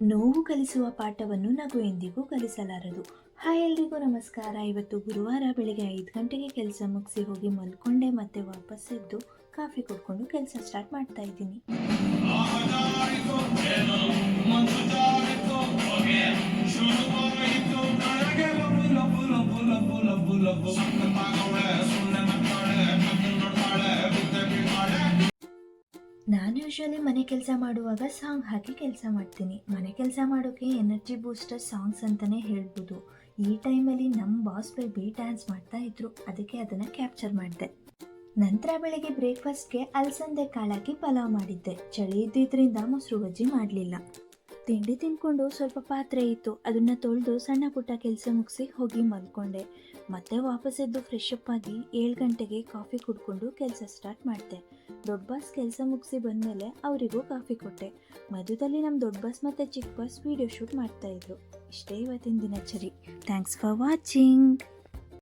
ನೋವು ಕಲಿಸುವ ಪಾಠವನ್ನು ನಗು ಎಂದಿಗೂ ಕಲಿಸಲಾರದು. ಹಾಯ್ ಎಲ್ರಿಗೂ ನಮಸ್ಕಾರ. ಇವತ್ತು ಗುರುವಾರ ಬೆಳಿಗ್ಗೆ 5 ಗಂಟೆಗೆ ಕೆಲಸ ಮುಗಿಸಿ ಹೋಗಿ ಮಲ್ಕೊಂಡೆ. ಮತ್ತೆ ವಾಪಸ್ ಎದ್ದು ಕಾಫಿ ಕುಡ್ಕೊಂಡು ಕೆಲಸ ಸ್ಟಾರ್ಟ್ ಮಾಡ್ತಾ ಇದ್ದೀನಿ. ನಾನು ಯೂಶ್ವಲಿ ಮನೆ ಕೆಲಸ ಮಾಡುವಾಗ ಸಾಂಗ್ ಹಾಕಿ ಕೆಲಸ ಮಾಡ್ತೀನಿ. ಮನೆ ಕೆಲಸ ಮಾಡೋಕ್ಕೆ ಎನರ್ಜಿ ಬೂಸ್ಟರ್ ಸಾಂಗ್ಸ್ ಅಂತಲೇ ಹೇಳ್ಬೋದು. ಈ ಟೈಮಲ್ಲಿ ನಮ್ಮ ಬಾಸ್ ಬೇಬಿ ಡ್ಯಾನ್ಸ್ ಮಾಡ್ತಾ ಇದ್ರು, ಅದಕ್ಕೆ ಅದನ್ನು ಕ್ಯಾಪ್ಚರ್ ಮಾಡಿದೆ. ನಂತರ ಬೆಳಗ್ಗೆ ಬ್ರೇಕ್ಫಾಸ್ಟ್ಗೆ ಅಲಸಂದೆ ಕಾಳಾಕಿ ಪಲಾವ್ ಮಾಡಿದ್ದೆ. ಚಳಿ ಇದ್ದಿದ್ದರಿಂದ ಮೊಸರು ಬಜ್ಜಿ ಮಾಡಲಿಲ್ಲ. ತಿಂಡಿ ತಿಂದ್ಕೊಂಡು ಸ್ವಲ್ಪ ಪಾತ್ರೆ ಇತ್ತು, ಅದನ್ನು ತೊಳೆದು ಸಣ್ಣ ಪುಟ್ಟ ಕೆಲಸ ಮುಗಿಸಿ ಹೋಗಿ ಮಲ್ಕೊಂಡೆ. ಮತ್ತೆ ವಾಪಸ್ ಎದ್ದು ಫ್ರೆಶ್ ಅಪ್ ಆಗಿ 7 ಗಂಟೆಗೆ ಕಾಫಿ ಕುಡ್ಕೊಂಡು ಕೆಲಸ ಸ್ಟಾರ್ಟ್ ಮಾಡಿದೆ. ದೊಡ್ಡ ಬಾಸ್ ಕೆಲಸ ಮುಗಿಸಿ ಬಂದಮೇಲೆ ಅವರಿಗೂ ಕಾಫಿ ಕೊಟ್ಟೆ. ಮಧ್ಯದಲ್ಲಿ ನಮ್ಮ ದೊಡ್ಡ ಬಾಸ್ ಮತ್ತು ಚಿಕ್ಕ ಬಾಸ್ ವಿಡಿಯೋ ಶೂಟ್ ಮಾಡ್ತಾಯಿದ್ರು. ಇಷ್ಟೇ ಇವತ್ತಿನ ದಿನಚರಿ. Thanks for watching.